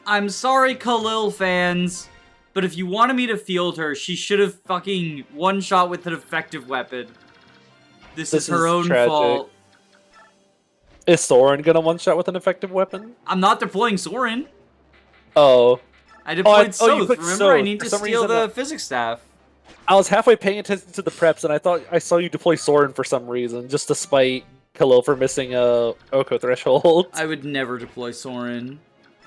I'm sorry, Khalil fans, but if you wanted me to field her, she should have fucking one-shot with an effective weapon. This is her own tragic. fault. Is Soren gonna one-shot with an effective weapon? I'm not deploying Soren. Oh. I deployed you Soth. put Remember, I Soth. need For to some steal reason, the physics staff. I was halfway paying attention to the preps, and I thought I saw you deploy Soren for some reason, just to spite Khalil for missing a Oko threshold. I would never deploy Soren.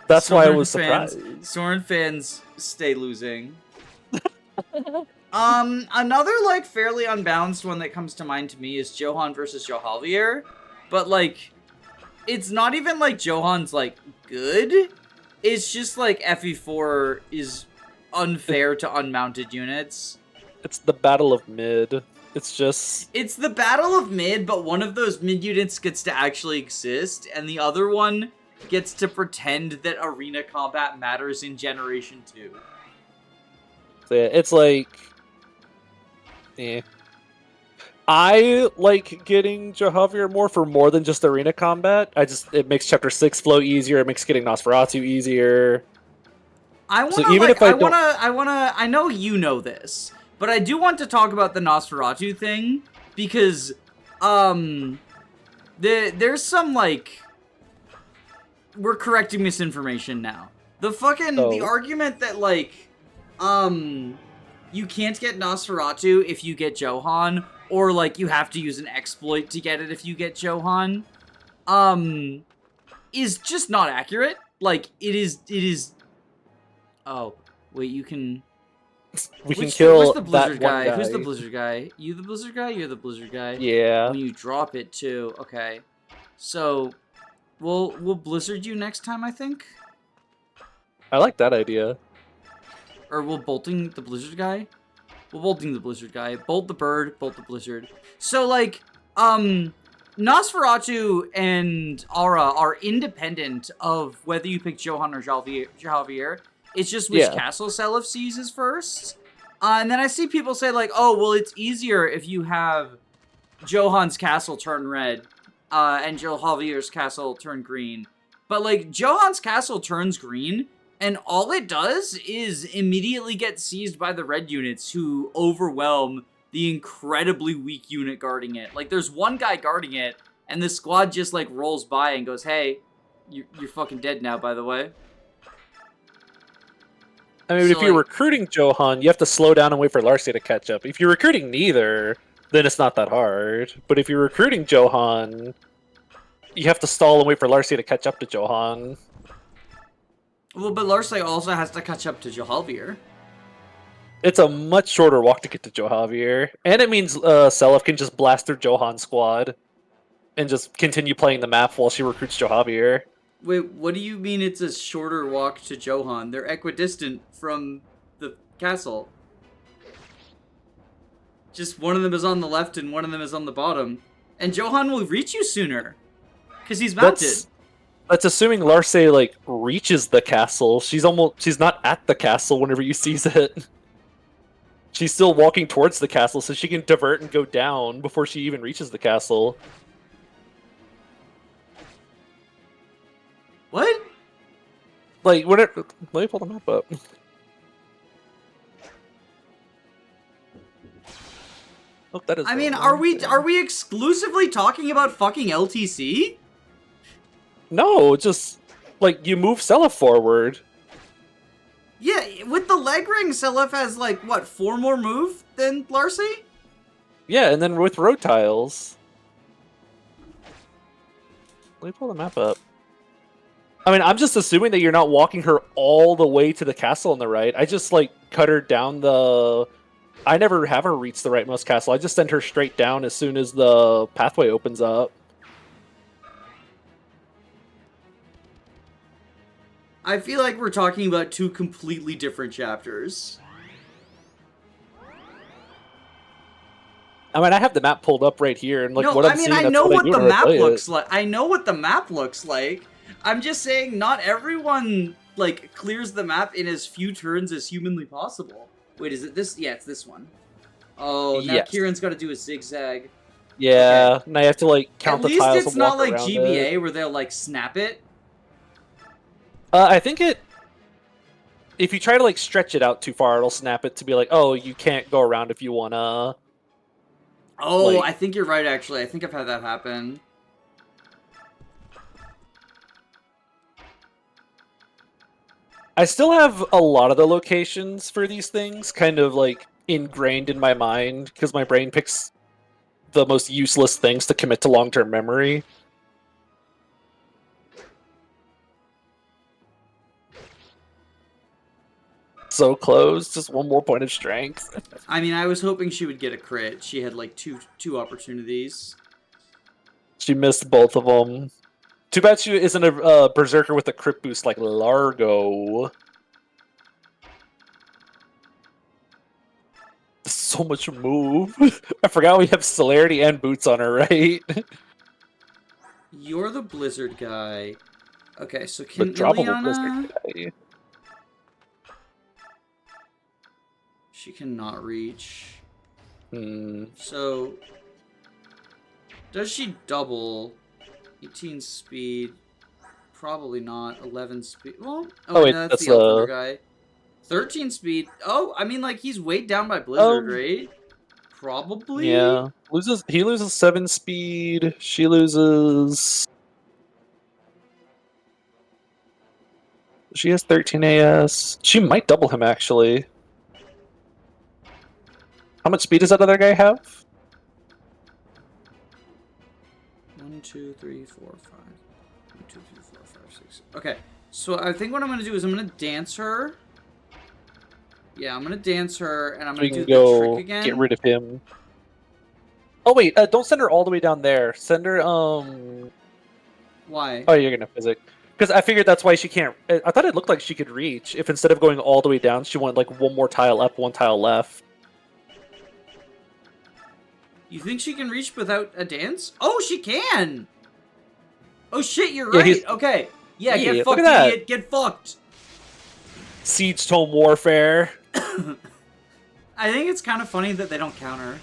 That's why I Soren was fans, surprised. Soren fans stay losing. Another, like, fairly unbalanced one that comes to mind to me is Johan versus Johalvier. But, like, it's not even, like, Johan's, like, good. It's just, like, FE4 is unfair to unmounted units. It's the battle of mid. It's just... It's the battle of mid, but one of those mid units gets to actually exist, and the other one gets to pretend that arena combat matters in Generation 2. So yeah, it's like... Eh. I like getting Jahavier more than just arena combat. It makes Chapter 6 flow easier, it makes getting Nosferatu easier. I know you know this, but I do want to talk about the Nosferatu thing, because, there's some, like, we're correcting misinformation now. The argument that, like, you can't get Nosferatu if you get Johan, or, like, you have to use an exploit to get it if you get Johan, is just not accurate. Like, it is... Oh, wait, you can... We can kill where's the Blizzard that one guy? guy. Who's the Blizzard guy? You the Blizzard guy? You're the Blizzard guy? Yeah. When you drop it, too. Okay. So, we'll Blizzard you next time, I think? I like that idea. Or we'll Bolting the Blizzard guy? We'll Bolting the Blizzard guy. Bolt the bird, bolt the Blizzard. So, like, Nosferatu and Aura are independent of whether you pick Johan or Javier. It's just which castle Seliph seizes first. And then I see people say, like, oh, well, it's easier if you have Johan's castle turn red, and Javier's castle turn green. But, like, Johan's castle turns green, and all it does is immediately get seized by the red units who overwhelm the incredibly weak unit guarding it. Like, there's one guy guarding it, and the squad just, like, rolls by and goes, hey, you're fucking dead now, by the way. I mean, if you're recruiting Johan, you have to slow down and wait for Larcy to catch up. If you're recruiting neither, then it's not that hard. But if you're recruiting Johan, you have to stall and wait for Larcy to catch up to Johan. Well, but Larcy also has to catch up to Johalvier. It's a much shorter walk to get to Johalvier. And it means Seliph can just blast through Johan's squad and just continue playing the map while she recruits Johalvier. Wait, what do you mean it's a shorter walk to Johan? They're equidistant from the castle. Just one of them is on the left and one of them is on the bottom. And Johan will reach you sooner. Because he's mounted. That's assuming Larcy, like, reaches the castle. She's not at the castle whenever you seize it. She's still walking towards the castle, so she can divert and go down before she even reaches the castle. What? Like, let me pull the map up. Oh, that is. I mean, are we exclusively talking about fucking LTC? No, just like you move Seliph forward. Yeah, with the leg ring, Seliph has like what 4 more move than Larcy? Yeah, and then with road tiles. Let me pull the map up. I mean, I'm just assuming that you're not walking her all the way to the castle on the right. I just, like, cut her down the... I never have her reach the rightmost castle. I just send her straight down as soon as the pathway opens up. I feel like we're talking about 2 completely different chapters. I mean, I have the map pulled up right here, and, like, what I'm seeing, I know what the map looks like. I know what the map looks like. I'm just saying not everyone, like, clears the map in as few turns as humanly possible. Wait, is it this? Yeah, it's this one. Oh, now yes. Kieran's got to do a zigzag. Yeah, okay. Now you have to, like, count the tiles and walk At least it's not like GBA it. Where they'll, like, snap it. I think it if you try to like stretch it out too far, it'll snap it to be like, oh, you can't go around if you wanna. Oh, like, I think you're right. Actually, I think I've had that happen. I still have a lot of the locations for these things kind of like ingrained in my mind because my brain picks the most useless things to commit to long-term memory. So close, just one more point of strength. I mean, I was hoping she would get a crit. She had like two opportunities. She missed both of them. Too bad she isn't a berserker with a crit boost like Largo. So much move. I forgot we have celerity and boots on her, right? You're the blizzard guy. Okay, so The can droppable blizzard Ileana... guy. She cannot reach. Hmm. So... Does she double? 18 speed. Probably not. 11 speed. Well, Oh wait, no, that's the Elf guy. 13 speed. Oh, I mean, like, he's weighed down by Blizzard, right? Probably? Yeah. He loses 7 speed. She loses. She has 13 AS. She might double him actually. How much speed does that other guy have? 1, 2, 3, 4, 5. 1, 2, 3, 4, 5, 6. Okay, so I think what I'm going to do is I'm going to dance her. Yeah, I'm going to dance her, and I'm So going we to can do the go trick again. get rid of him. Oh wait, don't send her all the way down there. Send her Why? Oh, you're gonna physic. Because I figured that's why she can't. I thought it looked like she could reach. If instead of going all the way down, she went like one more tile up, one tile left. You think she can reach without a dance? Oh, she can! Oh shit, you're Yeah, right! Okay. Yeah, Yeah, get look fucked, at that. idiot! Get fucked! Siege Tome Warfare. I think it's kind of funny that they don't counter.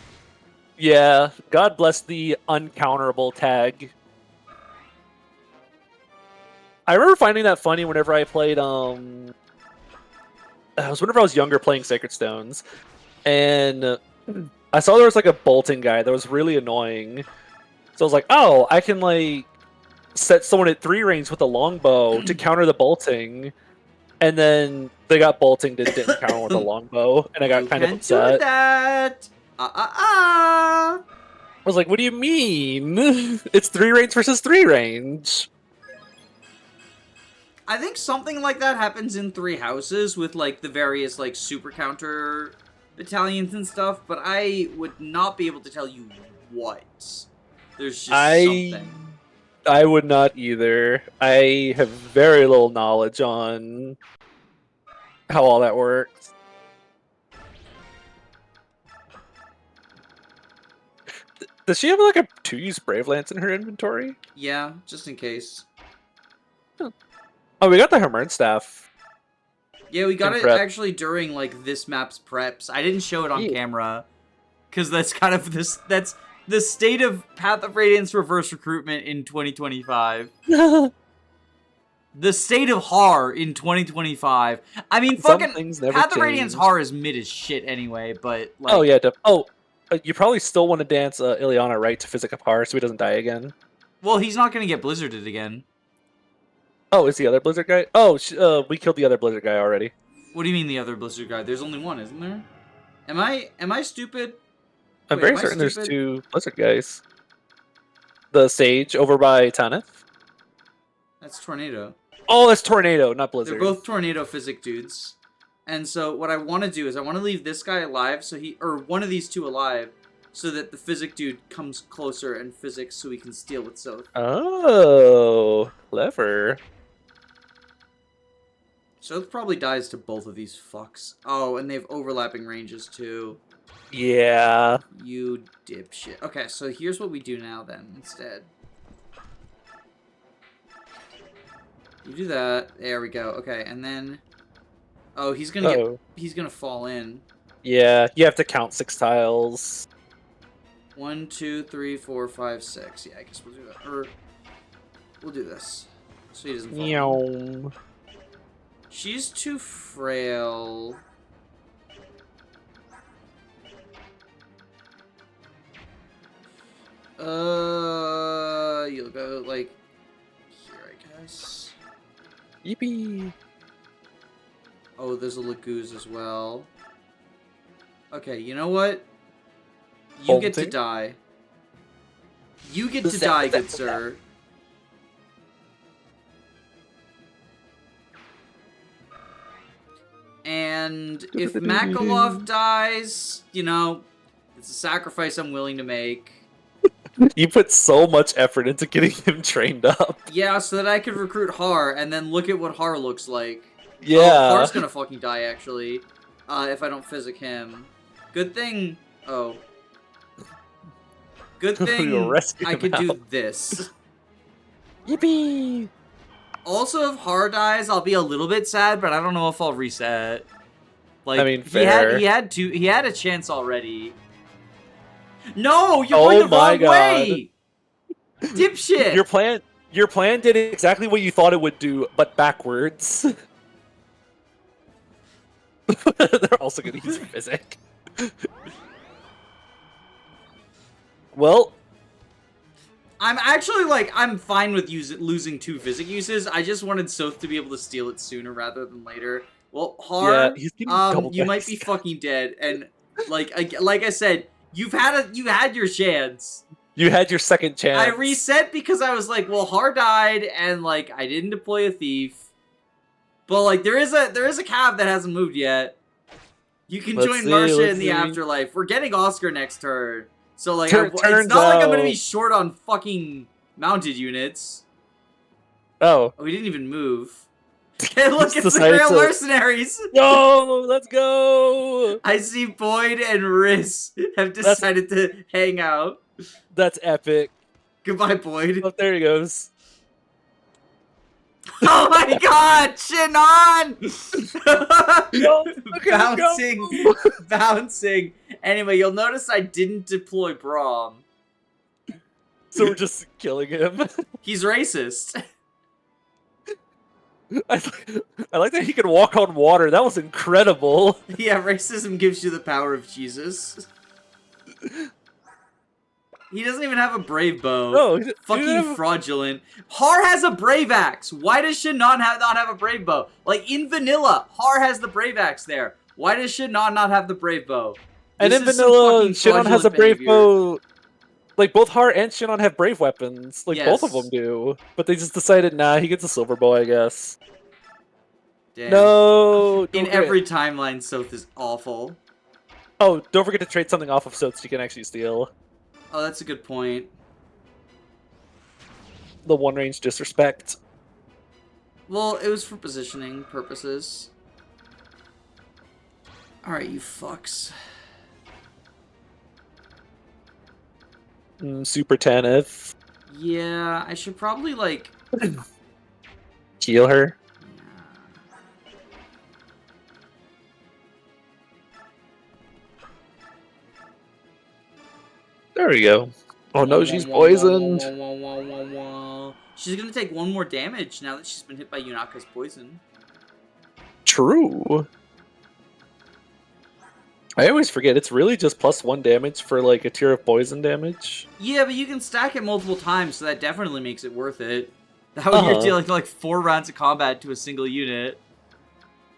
Yeah, God bless the uncounterable tag. I remember finding that funny whenever I played, it was whenever I was younger playing Sacred Stones, and I saw there was like a bolting guy that was really annoying. So I was like, oh, I can like set someone at 3 range with a longbow to counter the bolting, and then they got bolting that didn't counter with a longbow, and I got kind of Can't do upset. that! I was like, what do you mean? It's 3 range versus 3 range. I think something like that happens in 3 houses with, like, the various, like, super counter battalions and stuff, but I would not be able to tell you what. There's just something. I would not either. I have very little knowledge on how all that works. Does she have like a 2-use Brave Lance in her inventory? Yeah, just in case. Oh, we got the Hammer Staff. Yeah, we got it actually during, like, this map's preps. I didn't show it on camera, because that's kind of this. That's the state of Path of Radiance reverse recruitment in 2025. The state of horror in 2025. I mean, fucking Path of Radiance horror is mid as shit anyway, but, like... Oh, yeah. You probably still want to dance Ileana, right, to Physic Apart so he doesn't die again? Well, he's not going to get blizzarded again. Oh, is the other Blizzard guy? Oh, we killed the other Blizzard guy already. What do you mean the other Blizzard guy? There's only one, isn't there? Am I stupid? I'm very certain there's 2 Blizzard guys. The Sage over by Tanith? That's Tornado. Oh, that's Tornado, not Blizzard. They're both Tornado Physic dudes. And so what I want to do is I want to leave this guy alive, so or one of these 2 alive, so that the Physic dude comes closer and physics so he can steal with Soth. Oh, clever. Soth probably dies to both of these fucks. Oh, and they have overlapping ranges too. Yeah. You dipshit. Okay, so here's what we do now then, instead. You do that. There we go. Okay, and then... Oh, he's gonna he's gonna fall in. Yeah, you have to count 6 tiles. 1, 2, 3, 4, 5, 6. Yeah, I guess we'll do that. Or we'll do this. So he doesn't fall in. She's too frail. You'll go, like, here, I guess. Yippee! Oh, there's a Laguz as well. Okay, you know what? You get to die. You get to die, good sir. And if Makalov dies, you know, it's a sacrifice I'm willing to make. You put so much effort into getting him trained up. Yeah, so that I could recruit Har, and then look at what Har looks like. Yeah. Oh, Har's gonna fucking die, actually. If I don't physic him. Good thing... Oh. Good thing I could do this. Yippee! Also, if Har dies, I'll be a little bit sad, but I don't know if I'll reset. Like, I mean, fair. He had a chance already. No, you're going the wrong way! Dipshit! Your plan did exactly what you thought it would do, but backwards. They're also gonna use physic. Well, I'm actually, like, I'm fine with losing 2 physic uses. I just wanted Soth to be able to steal it sooner rather than later. Well, Har, you might be fucking dead, and like I said, you had your chance. You had your second chance. I reset because I was like, well, Har died, and like I didn't deploy a thief, but like there is a cav that hasn't moved yet. You can join Marcia in the afterlife. We're getting Oscar next turn, so like it's not like I'm gonna be short on fucking mounted units. Oh, we didn't even move. Hey, look, it's the Grail Mercenaries! Yo, let's go! I see Boyd and Riz have decided to hang out. That's epic. Goodbye, Boyd. Oh, there he goes. Oh my god, Shinon! Yo, bouncing. Anyway, you'll notice I didn't deploy Braum. So we're just killing him. He's racist. I like that he can walk on water. That was incredible. Yeah, racism gives you the power of Jesus. He doesn't even have a brave bow. No, fucking fraudulent. Har has a brave axe. Why does Shin not have a brave bow? Like in vanilla, Har has the brave axe there. Why does Shin not have the brave bow? And in vanilla, Shinon has a brave bow. Like, both Har and Shinon have brave weapons. Like, both of them do. But they just decided, nah, he gets a silver bow, I guess. Damn. No! In every timeline, Soth is awful. Oh, don't forget to trade something off of Soth so you can actually steal. Oh, that's a good point. The one-range disrespect. Well, it was for positioning purposes. Alright, you fucks. Super Tanith. Yeah, I should probably, like... Heal her. There we go. Oh no, she's poisoned. She's gonna take 1 more damage now that she's been hit by Yunaka's poison. True. I always forget, it's really just +1 damage for, like, a tier of poison damage. Yeah, but you can stack it multiple times, so that definitely makes it worth it. That way you're dealing, like, 4 rounds of combat to a single unit.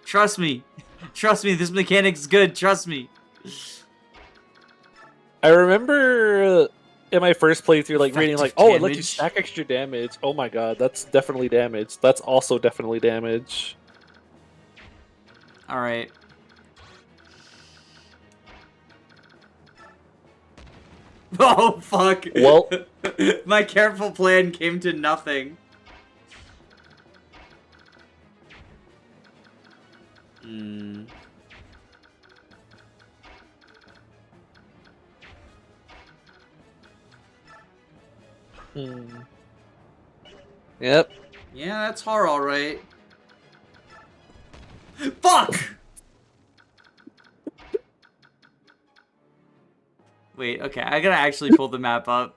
Trust me. Trust me, this mechanic's good, trust me. I remember in my first playthrough, like, reading, like, oh, it lets you stack extra damage. Oh my god, that's definitely damage. That's also definitely damage. Alright. Oh, fuck. Well, my careful plan came to nothing. Yep. Yeah, that's Har, alright. Fuck! Wait, okay, I gotta actually pull the map up.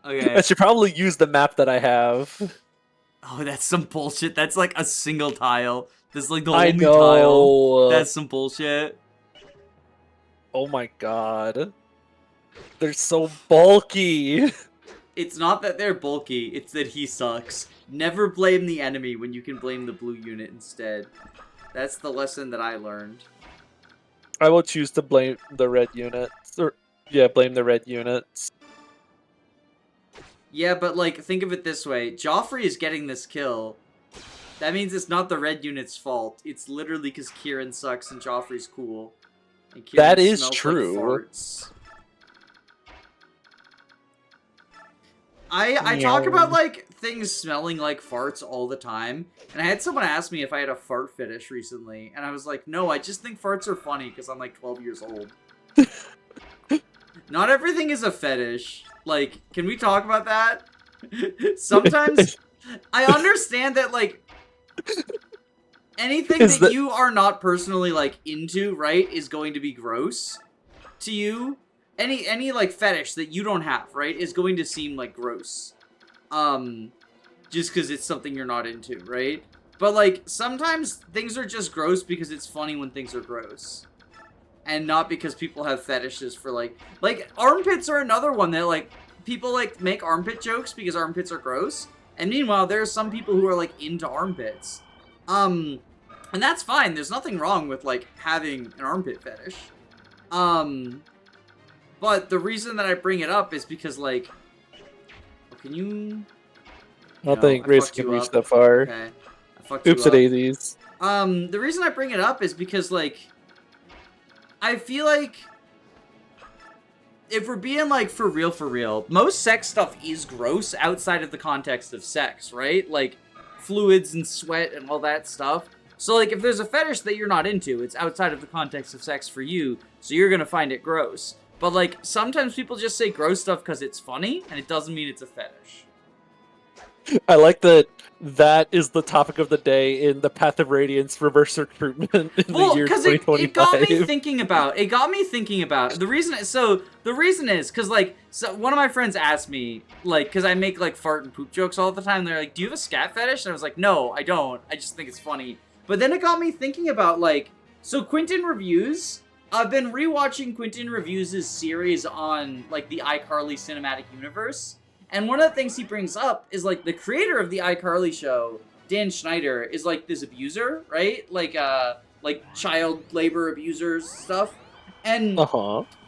Okay. I should probably use the map that I have. Oh, that's some bullshit. That's like a single tile. That's like the I only know. tile. That's some bullshit. Oh my god. They're so bulky. It's not that they're bulky, it's that he sucks. Never blame the enemy when you can blame the blue unit instead. That's the lesson that I learned. I will choose to blame the red units. Or, yeah, blame the red units. Yeah, but like, think of it this way. Joffrey is getting this kill. That means it's not the red unit's fault. It's literally because Kieran sucks and Joffrey's cool. And Kieran that is smells true. Like farts. I talk about, like, things smelling like farts all the time, and I had someone ask me if I had a fart fetish recently, and I was like, no, I just think farts are funny because I'm, like, 12 years old. Not everything is a fetish. Like, can we talk about that? Sometimes, I understand that, like, anything that you are not personally, like, into, right, is going to be gross to you. Any like fetish that you don't have, right, is going to seem like gross. Just because it's something you're not into, right? But like sometimes things are just gross because it's funny when things are gross. And not because people have fetishes for like armpits are another one that like people like make armpit jokes because armpits are gross. And meanwhile, there are some people who are like into armpits. And that's fine. There's nothing wrong with like having an armpit fetish. But the reason that I bring it up is because, like, oh, can you... I don't think Grace can reach that far. Okay. I fucked you up. Oops, daisies. The reason I bring it up is because, like, I feel like if we're being, like, for real, most sex stuff is gross outside of the context of sex, right? Like, fluids and sweat and all that stuff. So, like, if there's a fetish that you're not into, it's outside of the context of sex for you, so you're gonna find it gross. But, like, sometimes people just say gross stuff because it's funny, and it doesn't mean it's a fetish. I like that is the topic of the day in the Path of Radiance reverse recruitment in the year 2025. It got me thinking about, the reason is, because, like, so one of my friends asked me, like, because I make, like, fart and poop jokes all the time, they're like, do you have a scat fetish? And I was like, no, I don't, I just think it's funny. But then it got me thinking about, like, so Quentin Reviews... I've been rewatching Quentin Reviews' series on, like, the iCarly cinematic universe, and one of the things he brings up is, like, the creator of the iCarly show, Dan Schneider, is, like, this abuser, right? Like child labor abusers stuff, and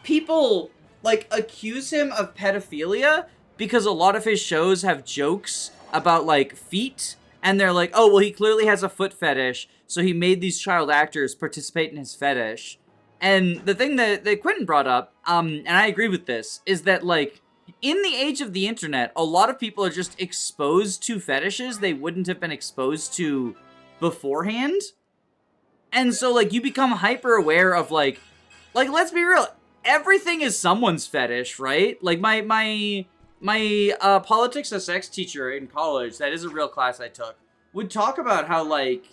people, like, accuse him of pedophilia because a lot of his shows have jokes about, like, feet, and they're like, oh, well, he clearly has a foot fetish, so he made these child actors participate in his fetish. And the thing that Quentin brought up, and I agree with this, is that, like, in the age of the internet, a lot of people are just exposed to fetishes they wouldn't have been exposed to beforehand. And so, like, you become hyper aware of, like, let's be real, everything is someone's fetish, right? Like, my politics of sex teacher in college, that is a real class I took, would talk about how, like,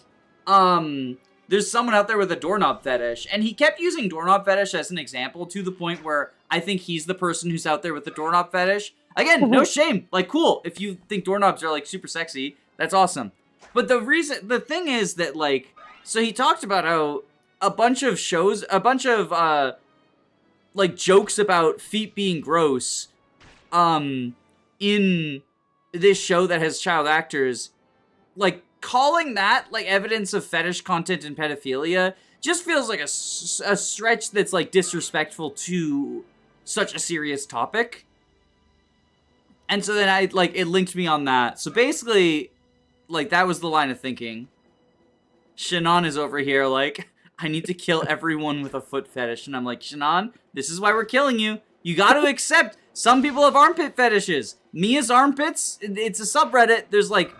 there's someone out there with a doorknob fetish, and he kept using doorknob fetish as an example to the point where I think he's the person who's out there with the doorknob fetish. Again, no shame. Like, cool. If you think doorknobs are, like, super sexy, that's awesome. But the thing is that, like, so he talked about how a bunch of like, jokes about feet being gross, in this show that has child actors, like, calling that, like, evidence of fetish content and pedophilia just feels like a stretch that's, like, disrespectful to such a serious topic. And so then it linked me on that. So basically, like, that was the line of thinking. Shannon is over here, like, I need to kill everyone with a foot fetish. And I'm like, Shannon, this is why we're killing you. You got to accept some people have armpit fetishes. Mia's armpits, it's a subreddit. There's, like,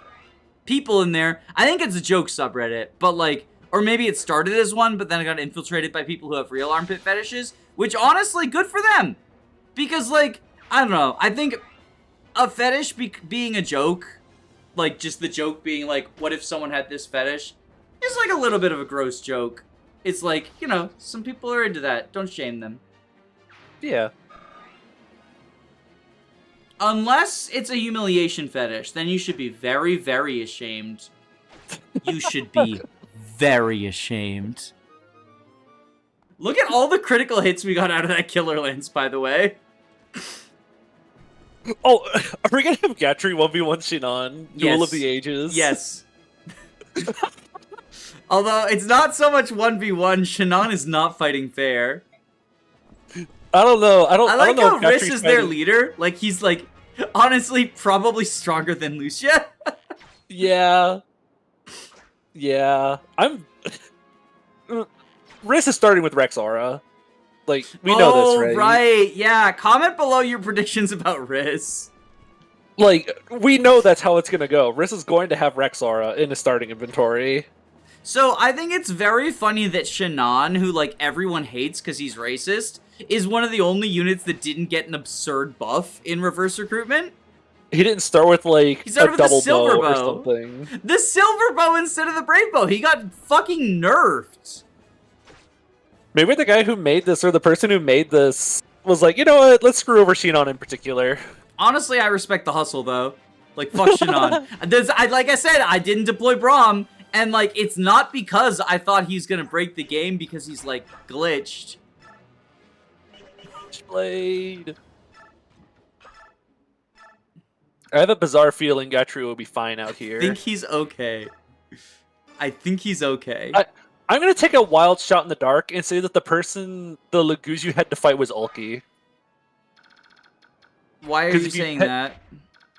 people in there. I think it's a joke subreddit, but, like, or maybe it started as one, but then it got infiltrated by people who have real armpit fetishes, which, honestly, good for them. Because, like, I don't know, I think a fetish being a joke, like, just the joke being, like, what if someone had this fetish, is, like, a little bit of a gross joke. It's like, you know, some people are into that. Don't shame them. Yeah. Unless it's a humiliation fetish, then you should be very, very ashamed. You should be very ashamed. Look at all the critical hits we got out of that Killer Lance, by the way. Oh, are we gonna have Gatry 1v1 Shinon? Yes. Duel of the Ages? Yes. Although, it's not so much 1v1, Shinon is not fighting fair. I don't know. I like don't know how Riss is their leader. Like, he's, like, honestly, probably stronger than Lucia. Yeah. Yeah. Riss is starting with Rexaura. Like, we know this, right? Right. Yeah. Comment below your predictions about Riss. Like, we know that's how it's gonna go. Riss is going to have Rexaura in his starting inventory. So, I think it's very funny that Shinon, who, like, everyone hates because he's racist, is one of the only units that didn't get an absurd buff in reverse recruitment. He didn't start with, like, a double bow or something. The silver bow instead of the brave bow. He got fucking nerfed. Maybe the guy who made this, or the person who made this, was like, you know what, let's screw over Shinon in particular. Honestly, I respect the hustle, though. Like, fuck Shinon. Like I said, I didn't deploy Braum, and, like, it's not because I thought he's gonna break the game because he's, like, glitched. Blade. I have a bizarre feeling Gatry will be fine out here. I think he's okay. I think he's okay. I'm gonna take a wild shot in the dark and say that the Laguz you had to fight was Ulky. Why are you saying that?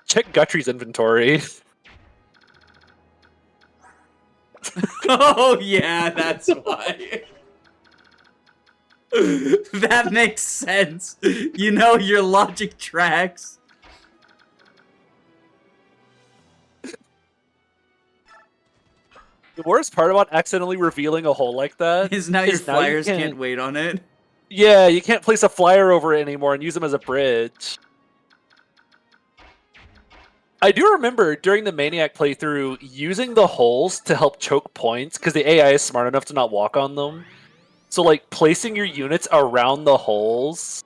Check Gutry's inventory. Oh yeah, that's why. That makes sense. You know, your logic tracks. The worst part about accidentally revealing a hole like that is now your flyers can't wait on it. Yeah, you can't place a flyer over it anymore and use them as a bridge. I do remember during the Maniac playthrough using the holes to help choke points because the AI is smart enough to not walk on them. So, like, placing your units around the holes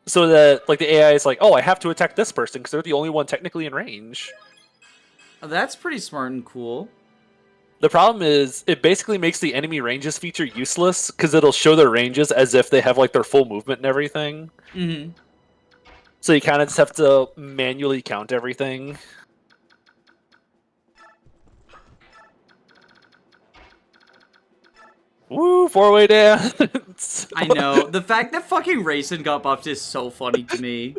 so that, like, the AI is like, oh, I have to attack this person because they're the only one technically in range. Oh, that's pretty smart and cool. The problem is, it basically makes the enemy ranges feature useless because it'll show their ranges as if they have, like, their full movement and everything. Mm-hmm. So you kind of just have to manually count everything. Woo, 4-way dance! I know. The fact that fucking Rayson got buffed is so funny to me.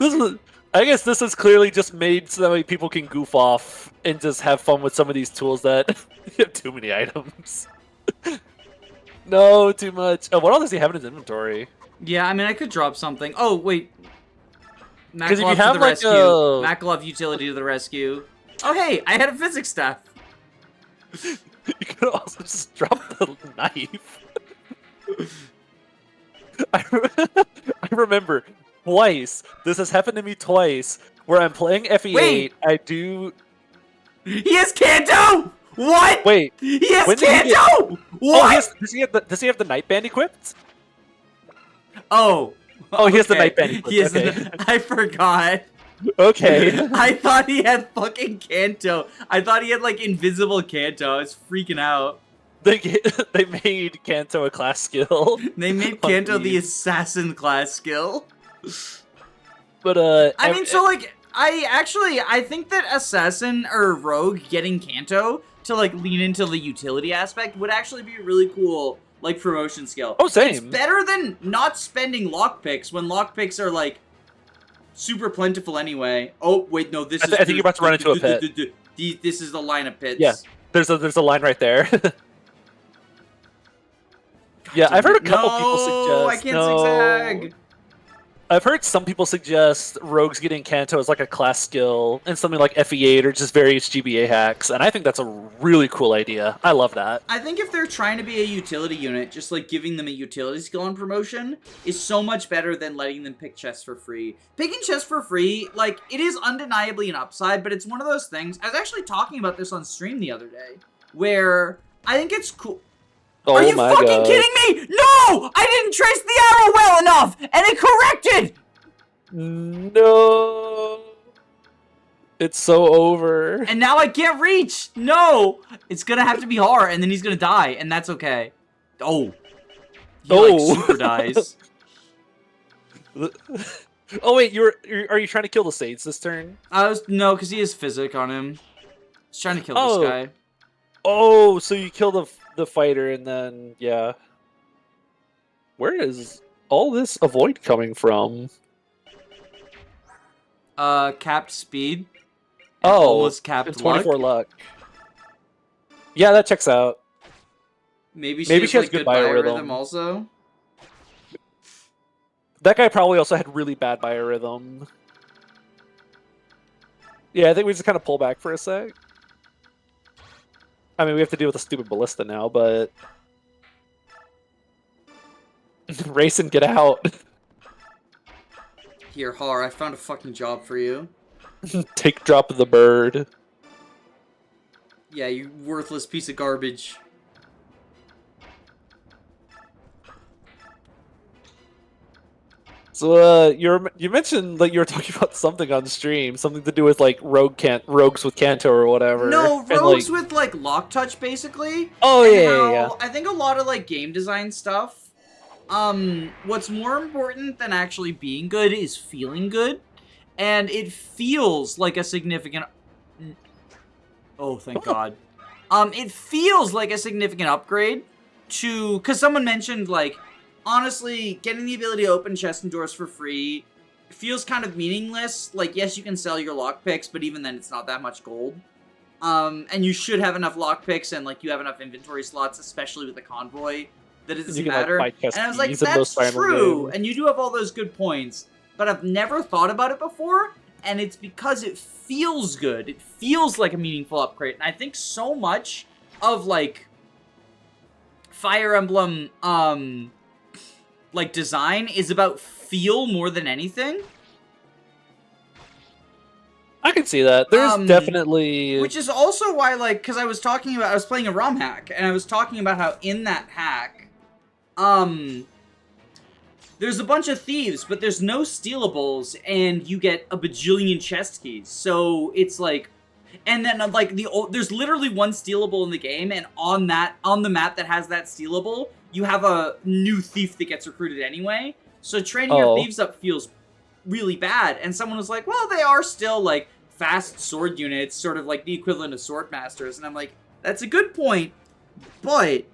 I guess this is clearly just made so that way people can goof off and just have fun with some of these tools that have too many items. No, too much. Oh, what all does he have in his inventory? Yeah, I mean, I could drop something. Oh, wait. Because if you to have, the like, rescue. Makalov utility to the rescue. Oh, hey, I had a physics staff. You could also just drop the knife. I remember twice. This has happened to me twice. Where I'm playing FE8, Wait. I do. He has Kanto. What? Wait. He has Kanto. What? Oh, does he have the night band equipped? Oh. Oh, he has the night band equipped. He has okay. I forgot. Okay. I thought he had fucking Kanto. I thought he had, like, invisible Kanto. I was freaking out. They made Kanto a class skill. They made Kanto the assassin class skill. But, I mean, so, like, I think that assassin or rogue getting Kanto to, like, lean into the utility aspect would actually be a really cool, like, promotion skill. Oh, same. It's better than not spending lockpicks when lockpicks are, like, super plentiful anyway. Oh, wait, no, this is... I think you're about to run into a pit. This is the line of pits. Yeah, there's a line right there. Yeah, I've heard a couple people suggest... I can't zigzag! I've heard some people suggest rogues getting Kanto as like a class skill in something like FE8 or just various GBA hacks, and I think that's a really cool idea. I love that. I think if they're trying to be a utility unit, just like giving them a utility skill on promotion is so much better than letting them pick chests for free. Picking chests for free, like, it is undeniably an upside, but it's one of those things. I was actually talking about this on stream the other day, where I think it's cool. Oh, are you fucking kidding me? No! I didn't trace the arrow well enough, and it corrected! No. It's so over. And now I can't reach! No! It's gonna have to be hard, and then he's gonna die, and that's okay. Oh. He, like, super dies. Oh, wait, are you trying to kill the Sage this turn? No, because he has Physic on him. He's trying to kill this guy. Oh, so you kill the fighter, and then, yeah. Where is all this avoid coming from? Capped speed. Oh, almost capped 24 luck. Yeah, that checks out. Maybe she has like, good biorhythm also. That guy probably also had really bad biorhythm. Yeah, I think we just kind of pull back for a sec. I mean, we have to deal with a stupid ballista now, but... Race and get out. Here, Har, I found a fucking job for you. Take drop of the bird. Yeah, you worthless piece of garbage. So, you mentioned that you were talking about something on stream, something to do with like rogues with Kanto or whatever. No, rogues with like lock touch basically. Oh yeah. I think a lot of like game design stuff. What's more important than actually being good is feeling good, and it feels like a significant. Oh, thank God. It feels like a significant upgrade to, because someone mentioned like. Honestly, getting the ability to open chests and doors for free feels kind of meaningless. Like, yes, you can sell your lockpicks, but even then, it's not that much gold. And you should have enough lockpicks and, like, you have enough inventory slots, especially with the convoy, that it doesn't matter. Like, and I was like, that's true, and you do have all those good points, but I've never thought about it before, and it's because it feels good. It feels like a meaningful upgrade, and I think so much of, like, Fire Emblem, like, design is about feel more than anything. I can see that. There's definitely... Which is also why, like, because I was playing a ROM hack, and I was talking about how in that hack, there's a bunch of thieves, but there's no stealables, and you get a bajillion chest keys. So, it's like... And then, like, there's literally one stealable in the game, and on the map that has that stealable, you have a new thief that gets recruited anyway. So training your thieves up feels really bad. And someone was like, well, they are still, like, fast sword units, sort of like the equivalent of sword masters. And I'm like, that's a good point, but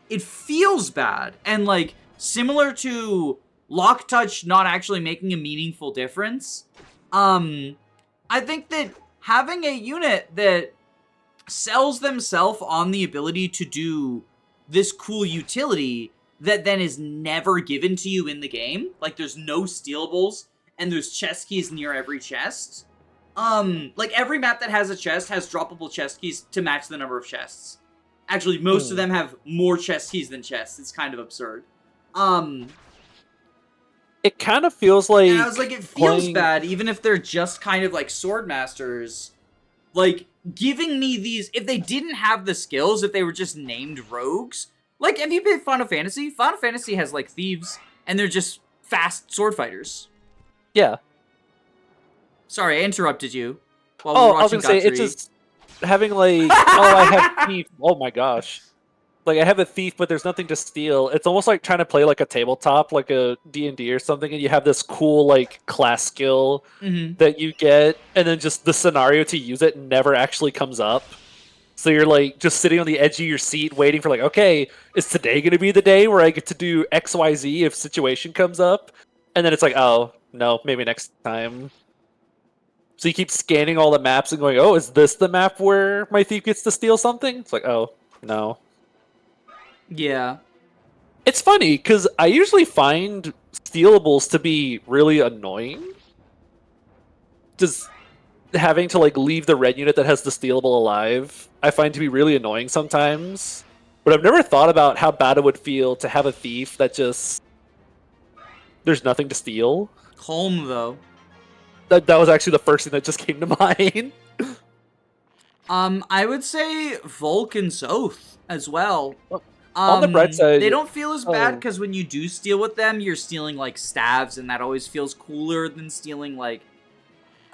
it feels bad. And, like, similar to lock touch not actually making a meaningful difference, I think that having a unit that sells themselves on the ability to do this cool utility that then is never given to you in the game, like there's no stealables and there's chest keys near every chest. Like every map that has a chest has droppable chest keys to match the number of chests. Actually, most of them have more chest keys than chests. It's kind of absurd. It kind of feels like... And I was like, it feels bad, even if they're just kind of like sword masters. Like, giving me these... If they didn't have the skills, if they were just named rogues... Like, have you played Final Fantasy? Final Fantasy has, like, thieves, and they're just fast sword fighters. Yeah. Sorry, I interrupted you. While we were watching I was gonna say, it's just having, like... I have thief. Oh my gosh. Like, I have a thief, but there's nothing to steal. It's almost like trying to play, like, a tabletop, like a D&D or something, and you have this cool, like, class skill that you get, and then just the scenario to use it never actually comes up. So you're, like, just sitting on the edge of your seat waiting for, like, okay, is today going to be the day where I get to do XYZ if situation comes up? And then it's like, oh, no, maybe next time. So you keep scanning all the maps and going, oh, is this the map where my thief gets to steal something? It's like, oh, no. Yeah. It's funny, because I usually find stealables to be really annoying. Just having to, like, leave the red unit that has the stealable alive, I find to be really annoying sometimes. But I've never thought about how bad it would feel to have a thief that just... There's nothing to steal. Calm, though. That was actually the first thing that just came to mind. I would say Vulcan's Oath as well. On the bright side, they don't feel as bad because when you do steal with them, you're stealing like staves, and that always feels cooler than stealing like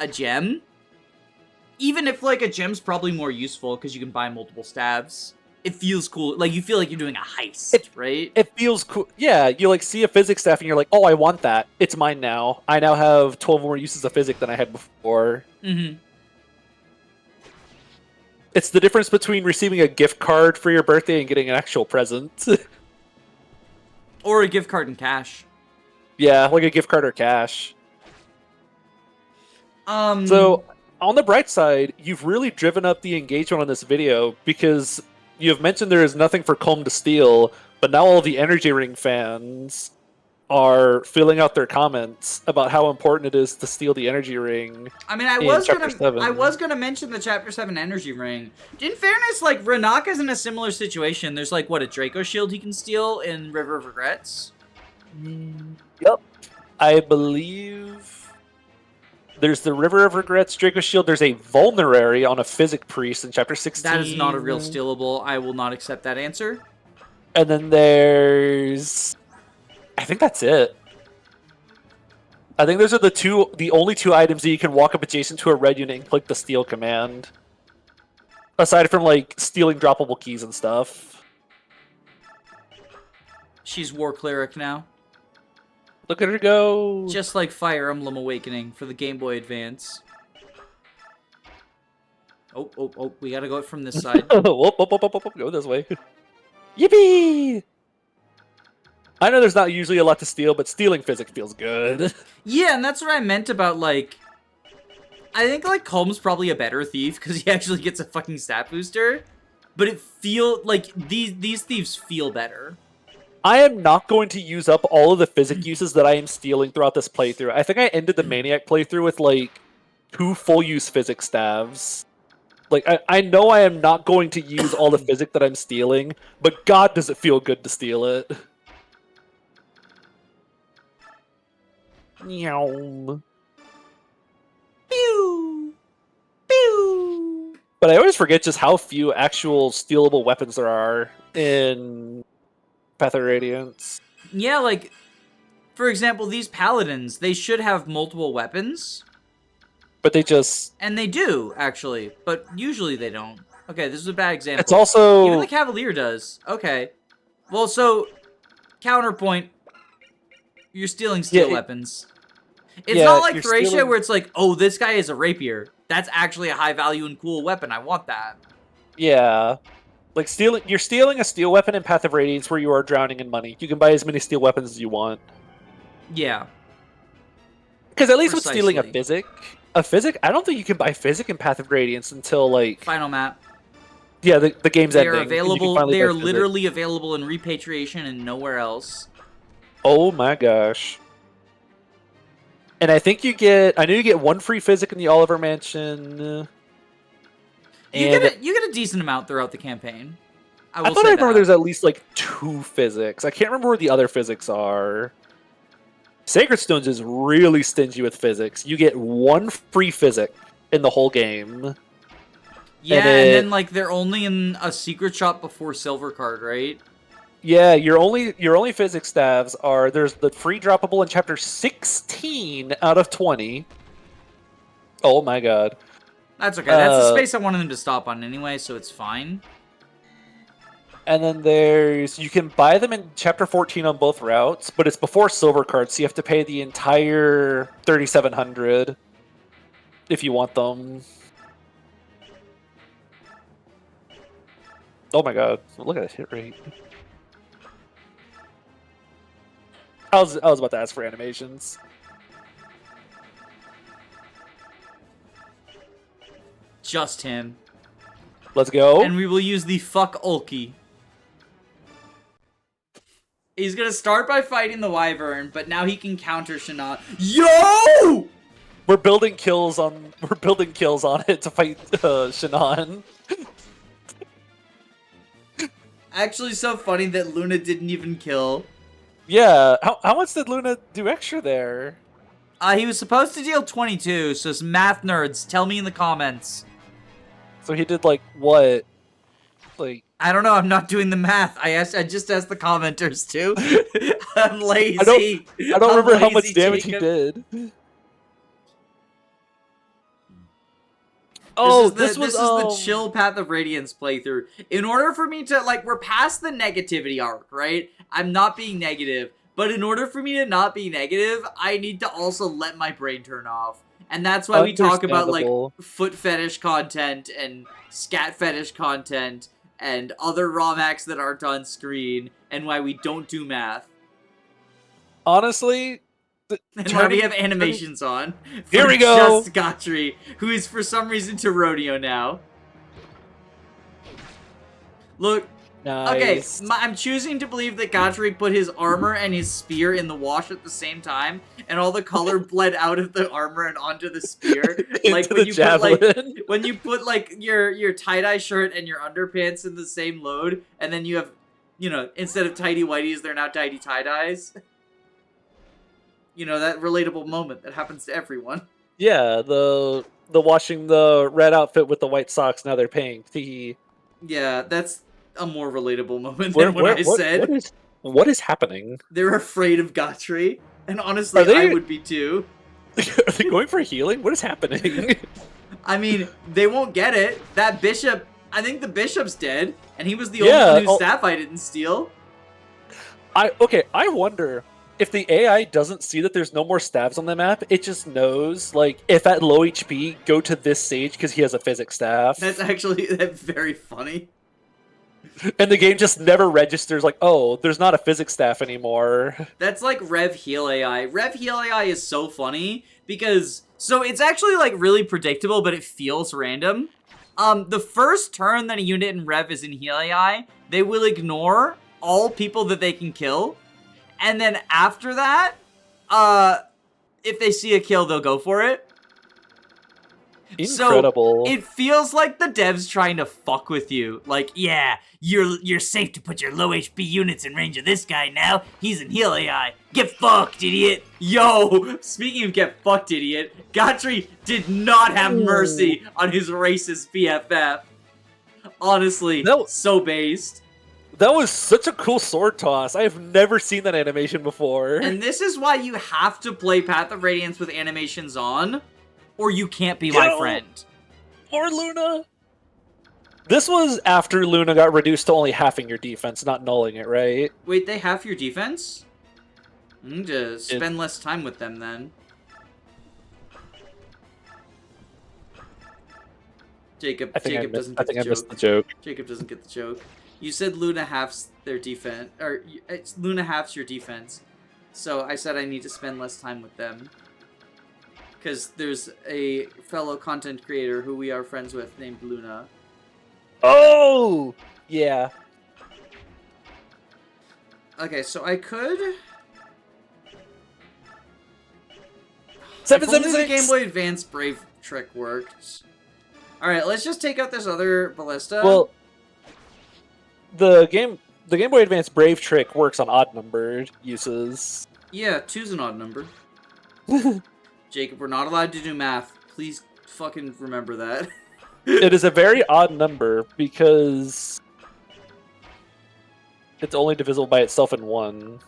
a gem. Even if like a gem's probably more useful because you can buy multiple staves. It feels cool. Like you feel like you're doing a heist, right? It feels cool. Yeah, you like see a physics staff and you're like, oh, I want that. It's mine now. I now have 12 more uses of physics than I had before. Mm-hmm. It's the difference between receiving a gift card for your birthday and getting an actual present. Or a gift card in cash. Yeah, like a gift card or cash. So, on the bright side, you've really driven up the engagement on this video because you've mentioned there is nothing for Culm to steal, but now all the Energy Ring fans are filling out their comments about how important it is to steal the Energy Ring. I mean, I was gonna mention the Chapter 7 Energy Ring. In fairness, like Renaka's in a similar situation. There's like what, a Draco Shield he can steal in River of Regrets? Yep. I believe there's the River of Regrets Draco Shield. There's a Vulnerary on a Physic Priest in Chapter 16. That is not a real stealable. I will not accept that answer. And then there's... I think that's it. I think those are the only two items that you can walk up adjacent to a red unit and click the steal command. Aside from like stealing droppable keys and stuff. She's War Cleric now. Look at her go. Just like Fire Emblem Awakening for the Game Boy Advance. Oh, we gotta go from this side. Go this way. Yippee! I know there's not usually a lot to steal, but stealing physics feels good. Yeah, and that's what I meant about, like... I think, like, Culm's probably a better thief, because he actually gets a fucking stat booster. But it feel like, these thieves feel better. I am not going to use up all of the physic uses that I am stealing throughout this playthrough. I think I ended the Maniac playthrough with, like, 2 full-use physic staves. Like, I know I am not going to use all the physic that I'm stealing, but god does it feel good to steal it. Meow. Pew! Pew! But I always forget just how few actual stealable weapons there are in Path of Radiance. Yeah, like, for example, these paladins, they should have multiple weapons. But they just... And they do, actually, but usually they don't. Okay, this is a bad example. It's also... Even the Cavalier does. Okay. Well, so, counterpoint, you're stealing steel weapons. It's not like Thracia where it's like, oh, this guy is a rapier. That's actually a high value and cool weapon. I want that. Yeah. Like, you're stealing a steel weapon in Path of Radiance where you are drowning in money. You can buy as many steel weapons as you want. Yeah. Because at least with stealing a physic, I don't think you can buy physic in Path of Radiance until, like... Final map. Yeah, the game's ending. They are available. They are literally available in repatriation and nowhere else. Oh my gosh. And I think you get... I know you get 1 free physic in the Oliver Mansion. You get a decent amount throughout the campaign. I thought I remember there's at least like 2 physics. I can't remember where the other physics are. Sacred Stones is really stingy with physics. You get 1 free physic in the whole game. Yeah, and then like they're only in a secret shop before Silver Card, right? Yeah, your only physics staves are there's the free droppable in chapter 16 out of 20. Oh my god. That's okay. That's the space I wanted them to stop on anyway, so it's fine. And then you can buy them in chapter 14 on both routes, but it's before Silver Card, so you have to pay the entire 3,700 if you want them. Oh my god, look at that hit rate. I was about to ask for animations. Just him. Let's go. And we will use the fuck Ulki. He's gonna start by fighting the Wyvern, but now he can counter Shannon. Yo! We're building kills on it to fight Shannon. Actually, so funny that Luna didn't even kill. Yeah, how much did Luna do extra there? He was supposed to deal 22, so math nerds, tell me in the comments. So he did like what? Like, I don't know. I'm not doing the math. I just asked the commenters too. I'm lazy. I don't remember how much damage he did. Oh, this is the chill Path of Radiance playthrough. In order for me to, like, we're past the negativity arc, right? I'm not being negative. But in order for me to not be negative, I need to also let my brain turn off. And that's why we talk about, like, foot fetish content and scat fetish content and other ROM hacks that aren't on screen, and why we don't do math. Honestly... And why we have animations on. Here we go! Just Gotri, who is for some reason to rodeo now. Look... Nice. Okay, I'm choosing to believe that Gotri put his armor and his spear in the wash at the same time, and all the color bled out of the armor and onto the spear. Like when you put like your tie-dye shirt and your underpants in the same load, and then you have, you know, instead of tidy whities, they're now tidy tie-dyes. You know, that relatable moment that happens to everyone. Yeah, the washing the red outfit with the white socks, now they're pink. Yeah, that's a more relatable moment than what I said. What is happening? They're afraid of Gotri, and honestly, I would be too. Are they going for healing? What is happening? I mean, they won't get it. That bishop, I think the bishop's dead, and he was the only one whose staff I didn't steal. I wonder if the AI doesn't see that there's no more staves on the map, it just knows, like, if at low HP, go to this sage because he has a physics staff. That's very funny. And the game just never registers, like, oh, there's not a physics staff anymore. That's like Rev Heal AI. Rev Heal AI is so funny because, so it's actually like really predictable, but it feels random. The first turn that a unit in Rev is in Heal AI, they will ignore all people that they can kill. And then after that, if they see a kill, they'll go for it. Incredible. So it feels like the devs trying to fuck with you. Like, yeah, you're safe to put your low HP units in range of this guy now. He's in heal AI. Get fucked, idiot. Yo, speaking of get fucked, idiot, Gotri did not have mercy on his racist BFF. Honestly, so based. That was such a cool sword toss. I have never seen that animation before. And this is why you have to play Path of Radiance with animations on, or you can't be my friend. Or Luna. This was after Luna got reduced to only halving your defense, not nulling it, right? Wait, they half your defense? I need to spend less time with them then. Jacob doesn't get the joke. I missed the joke. Jacob doesn't get the joke. You said Luna halves their defense, or Luna halves your defense. So I said I need to spend less time with them. Because there's a fellow content creator who we are friends with named Luna. Oh! Yeah. Okay, so I could... If only the Game Boy Advance Brave trick worked. Alright, let's just take out this other ballista. Well, the Game Boy Advance Brave trick works on odd-numbered uses. Yeah, 2's an odd number. Jacob, we're not allowed to do math. Please fucking remember that. It is a very odd number because it's only divisible by itself in 1.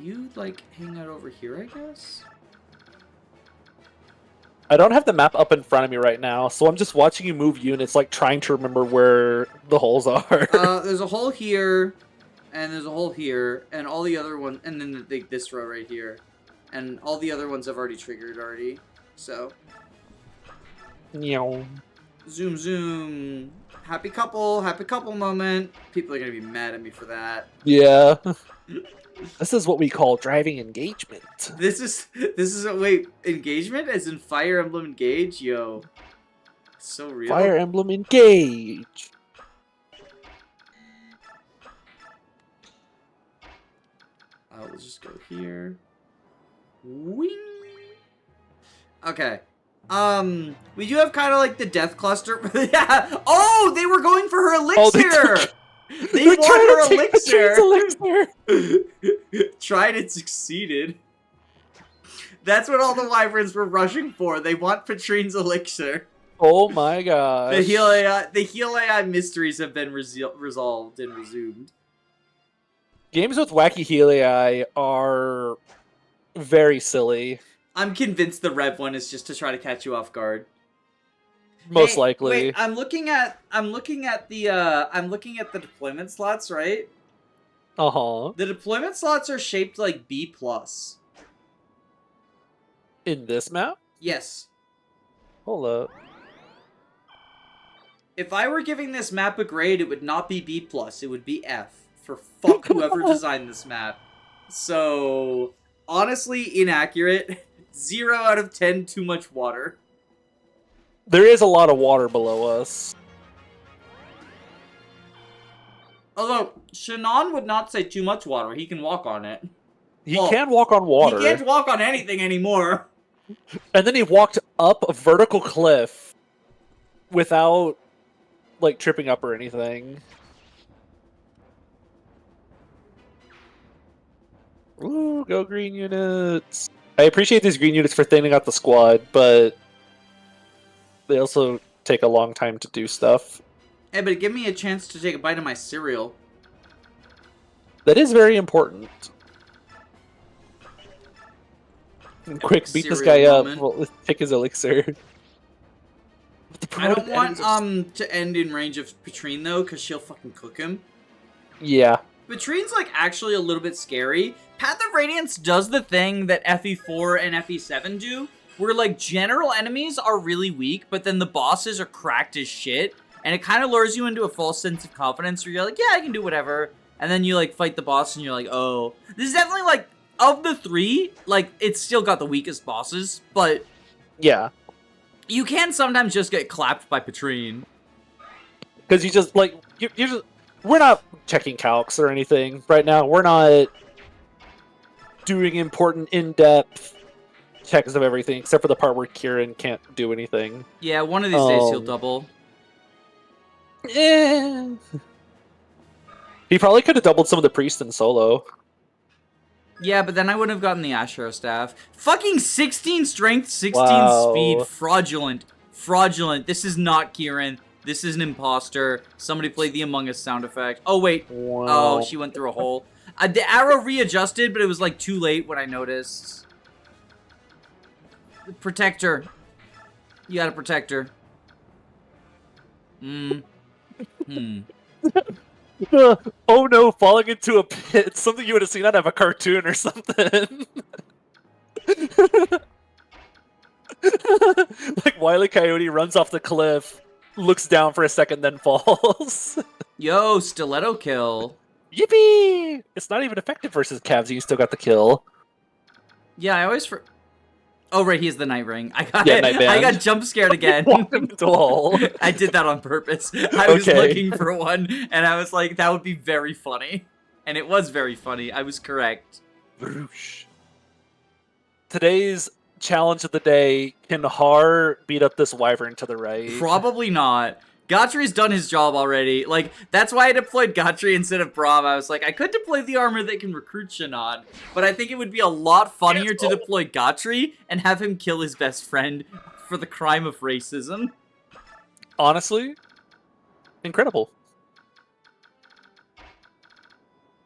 You, like, hang out over here, I guess? I don't have the map up in front of me right now, so I'm just watching you move units, like, trying to remember where the holes are. There's a hole here, and there's a hole here, and all the other ones, and then this row right here. And all the other ones have already triggered already, so. Meow. Zoom, zoom. Happy couple moment. People are gonna be mad at me for that. Yeah. This is what we call driving engagement. This is wait, engagement as in Fire Emblem Engage? Yo. So real. Fire Emblem Engage. Let's just go here. Wing. Okay. We do have kind of like the death cluster. Yeah. Oh, they were going for her elixir. They want her elixir. Tried and succeeded. That's what all the wyverns were rushing for. They want Patrine's elixir. Oh my gosh. The heal AI mysteries have been resolved and resumed. Games with wacky heal AI are very silly. I'm convinced the Rev one is just to try to catch you off guard. Most likely. Wait, I'm looking at the deployment slots, right? Uh-huh. The deployment slots are shaped like B+. In this map? Yes. Hold up. If I were giving this map a grade, it would not be B+, it would be F. For fuck whoever designed this map. So, honestly, inaccurate. 0 out of 10, too much water. There is a lot of water below us. Although, Shannon would not say too much water. He can walk on it. He can walk on water. He can't walk on anything anymore. And then he walked up a vertical cliff without, like, tripping up or anything. Ooh, go green units. I appreciate these green units for thinning out the squad, but they also take a long time to do stuff. Hey, but give me a chance to take a bite of my cereal. That is very important. Quick, beat this guy up. Well, take his elixir. I don't want to end in range of Petrine though, because she'll fucking cook him. Yeah. Petrine's like actually a little bit scary. Path of Radiance does the thing that FE4 and FE7 do, where like general enemies are really weak, but then the bosses are cracked as shit, and it kind of lures you into a false sense of confidence where you're like, yeah, I can do whatever, and then you like fight the boss and you're like, oh. This is definitely like, of the three, like, it's still got the weakest bosses, but yeah, you can sometimes just get clapped by Petrine. Because you just, like, you're just, we're not checking calcs or anything right now. We're not doing important, in-depth checks of everything, except for the part where Kieran can't do anything. Yeah, one of these days he'll double. Eh. He probably could have doubled some of the priests in solo. Yeah, but then I wouldn't have gotten the Ashero staff. Fucking 16 strength, 16 speed. Fraudulent. Fraudulent. This is not Kieran. This is an imposter. Somebody played the Among Us sound effect. Oh, wait. Wow. Oh, she went through a hole. The arrow readjusted, but it was like too late when I noticed. Protect her. You gotta protect her. Oh no, falling into a pit. Something you would have seen out of a cartoon or something. Like Wile E. Coyote runs off the cliff, looks down for a second, then falls. Yo, stiletto kill. Yippee! It's not even effective versus Cavs, you still got the kill. Yeah, I always... Oh, right, he's the Night Ring. I got I got jump scared again. I did that on purpose. I was looking for one, and I was like, that would be very funny. And it was very funny. I was correct. Broosh. Today's challenge of the day, can Har beat up this Wyvern to the right? Probably not. Gotry's done his job already. Like, that's why I deployed Gotry instead of Braum. I was like, I could deploy the armor that can recruit Shannon, but I think it would be a lot funnier to deploy Gotry and have him kill his best friend for the crime of racism. Honestly, incredible.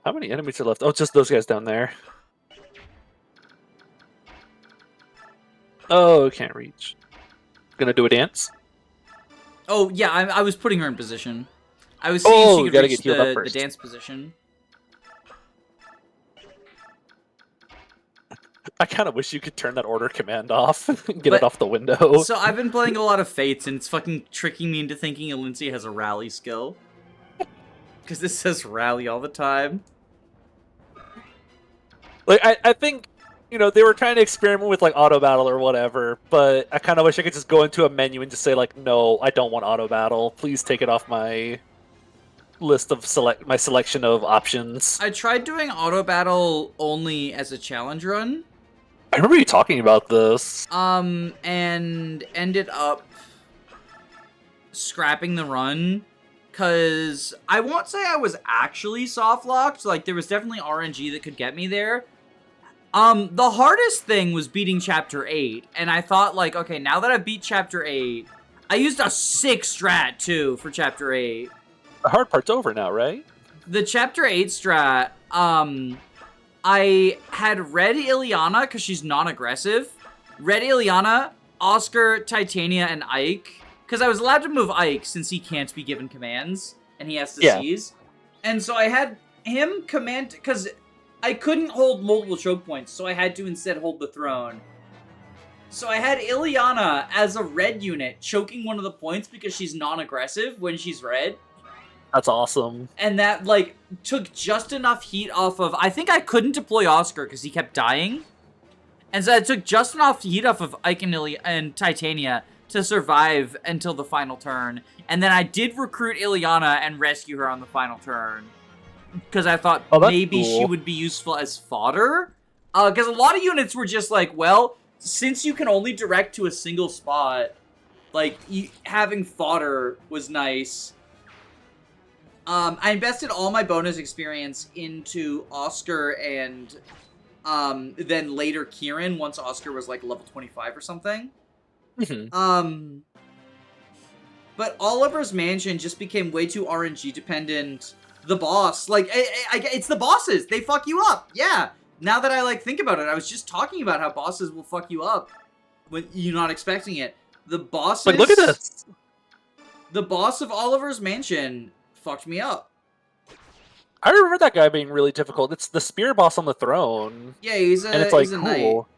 How many enemies are left? Oh, just those guys down there. Oh, can't reach. Gonna do a dance? Oh, yeah, I was putting her in position. I was seeing if she could reach the dance position. I kind of wish you could turn that order command off and get it off the window. So I've been playing a lot of Fates, and it's fucking tricking me into thinking Alinci has a rally skill. Because this says rally all the time. Like, I think, you know, they were trying to experiment with, like, auto battle or whatever, but I kind of wish I could just go into a menu and just say, like, no, I don't want auto battle. Please take it off my list of my selection of options. I tried doing auto battle only as a challenge run. I remember you talking about this. And ended up scrapping the run, because I won't say I was actually soft locked. Like, there was definitely RNG that could get me there. The hardest thing was beating Chapter 8, and I thought, like, okay, now that I've beat Chapter 8, I used a sick strat, too, for Chapter 8. The hard part's over now, right? The Chapter 8 strat, I had Red Ileana, because she's non-aggressive. Red Ileana, Oscar, Titania, and Ike. Because I was allowed to move Ike, since he can't be given commands, and he has to seize. And so I had him command, because I couldn't hold multiple choke points, so I had to instead hold the throne. So I had Ileana as a red unit choking one of the points because she's non-aggressive when she's red. That's awesome. And that, like, took just enough heat off of... I think I couldn't deploy Oscar because he kept dying. And so it took just enough heat off of Ike and Titania to survive until the final turn. And then I did recruit Ileana and rescue her on the final turn. Because I thought maybe she would be useful as fodder. Because a lot of units were just like, well, since you can only direct to a single spot, like, having fodder was nice. I invested all my bonus experience into Oscar and then later Kieran, once Oscar was like level 25 or something. But Oliver's Mansion just became way too RNG dependent. The boss, like, it's the bosses. They fuck you up. Yeah. Now that I, like, think about it, I was just talking about how bosses will fuck you up when you're not expecting it. The bosses... Like, look at this! The boss of Oliver's Mansion fucked me up. I remember that guy being really difficult. It's the spear boss on the throne. Yeah, he's and it's, like, he's a cool.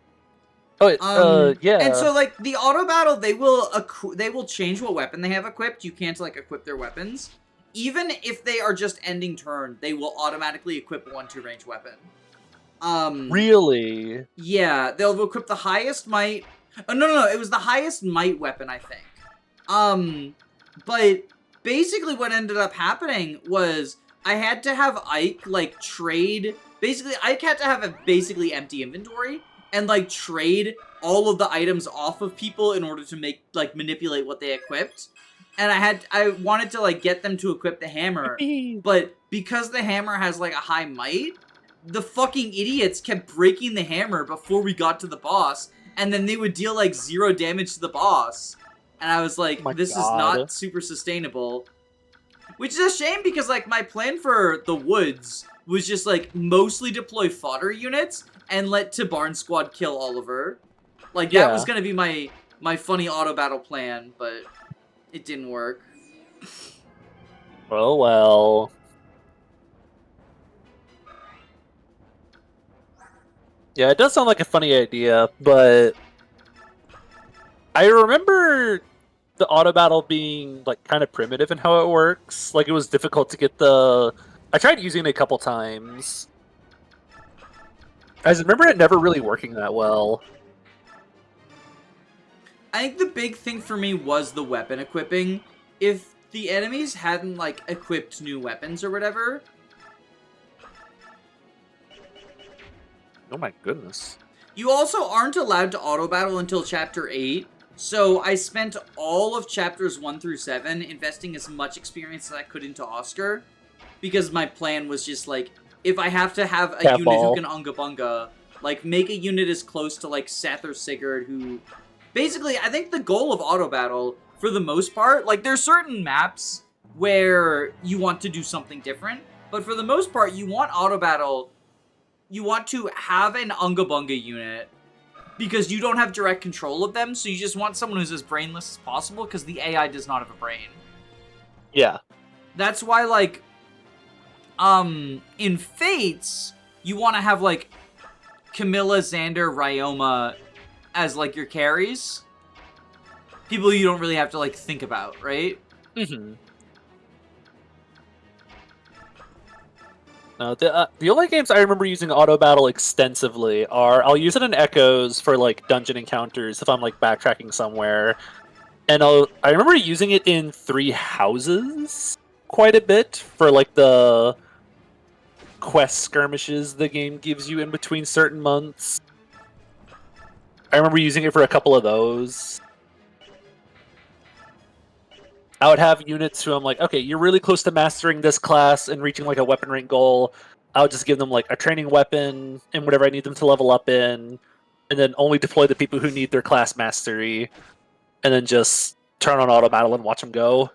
knight. Oh, yeah. And so, like, the auto battle, they will change what weapon they have equipped. You can't, like, equip their weapons. Even if they are just ending turn, they will automatically equip 1-2 range weapon. Really? Yeah, they'll equip the highest might... Oh, no, it was the highest might weapon, I think. But basically what ended up happening was I had to have Ike, like, trade... Basically, Ike had to have a basically empty inventory and, like, trade all of the items off of people in order to make, like, manipulate what they equipped. And I wanted to, like, get them to equip the hammer. But because the hammer has, like, a high might, the fucking idiots kept breaking the hammer before we got to the boss. And then they would deal, like, 0 damage to the boss. And I was like, this is not super sustainable. Which is a shame because, like, my plan for the woods was just, like, mostly deploy fodder units and let Tabarn Squad kill Oliver. Like, that was gonna be my funny auto battle plan, but it didn't work. Oh, well. Yeah, it does sound like a funny idea, but I remember the auto battle being, like, kind of primitive in how it works. Like, it was difficult to get the... I tried using it a couple times. I remember it never really working that well. I think the big thing for me was the weapon equipping. If the enemies hadn't, like, equipped new weapons or whatever... Oh my goodness. You also aren't allowed to auto battle until Chapter 8, so I spent all of Chapters 1 through 7 investing as much experience as I could into Oscar, because my plan was just, like, if I have to have a unit who can Unga Bunga, like, make a unit as close to, like, Seth or Sigurd, who... Basically, I think the goal of auto battle, for the most part, like, there's certain maps where you want to do something different, but for the most part, you want auto battle... You want to have an Unga Bunga unit because you don't have direct control of them, so you just want someone who's as brainless as possible because the AI does not have a brain. Yeah. That's why, like, in Fates, you want to have, like, Camilla, Xander, Ryoma as, like, your carries. People you don't really have to, like, think about, right? Mm-hmm. No, the only games I remember using auto battle extensively are I'll use it in Echoes for like dungeon encounters if I'm like backtracking somewhere, and I remember using it in 3 Houses quite a bit for like the quest skirmishes the game gives you in between certain months. I remember using it for a couple of those. I would have units who I'm like, okay, you're really close to mastering this class and reaching like a weapon rank goal. I would just give them like a training weapon and whatever I need them to level up in, and then only deploy the people who need their class mastery, and then just Turn on auto Madeline, watch him go.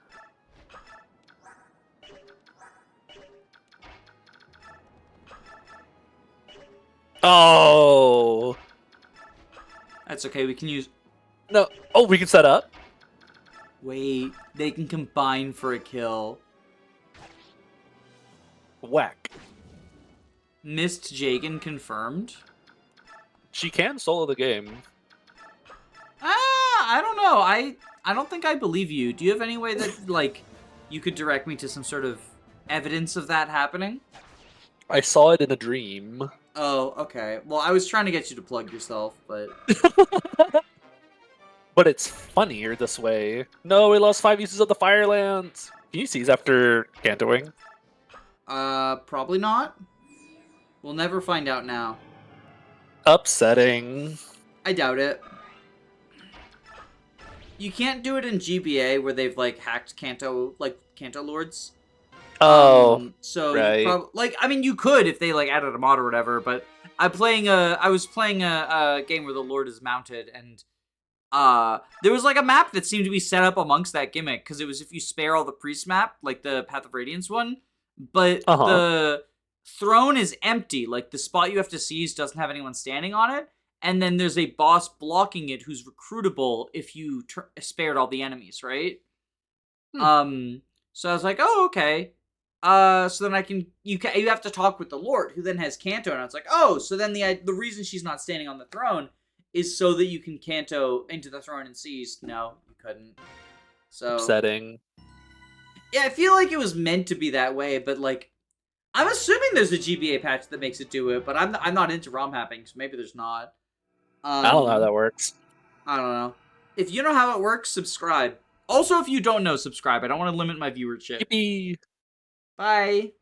Oh. That's okay, we can use... No. Oh, we can set up? Wait, they can combine for a kill. Whack. Missed Jagan confirmed. She can solo the game. I don't know. I don't think I believe you. Do you have any way that, like, you could direct me to some sort of evidence of that happening? I saw it in a dream. Oh, okay. Well, I was trying to get you to plug yourself, but... But it's funnier this way. No, we lost 5 uses of the Firelands. Can you seize after cantoing? Probably not. We'll never find out now. Upsetting. I doubt it. You can't do it in GBA where they've, like, hacked Kanto Lords. Oh, so right. like, I mean, you could if they, like, added a mod or whatever, but I was playing a game where the Lord is mounted, and there was, like, a map that seemed to be set up amongst that gimmick, because it was if you spare all the priest map, like the Path of Radiance one, but the throne is empty, like, the spot you have to seize doesn't have anyone standing on it, and then there's a boss blocking it who's recruitable if you spared all the enemies, right? So I was like, oh, okay. So then you have to talk with the Lord, who then has Kanto, and I was like, oh, so then the reason she's not standing on the throne is so that you can Kanto into the throne and seize. No, you couldn't. So upsetting. Yeah, I feel like it was meant to be that way, but, like, I'm assuming there's a GBA patch that makes it do it, but I'm not into ROM hacking, so maybe there's not. I don't know how that works. I don't know. If you know how it works, subscribe. Also, if you don't know, subscribe. I don't want to limit my viewership. Yippee. Bye.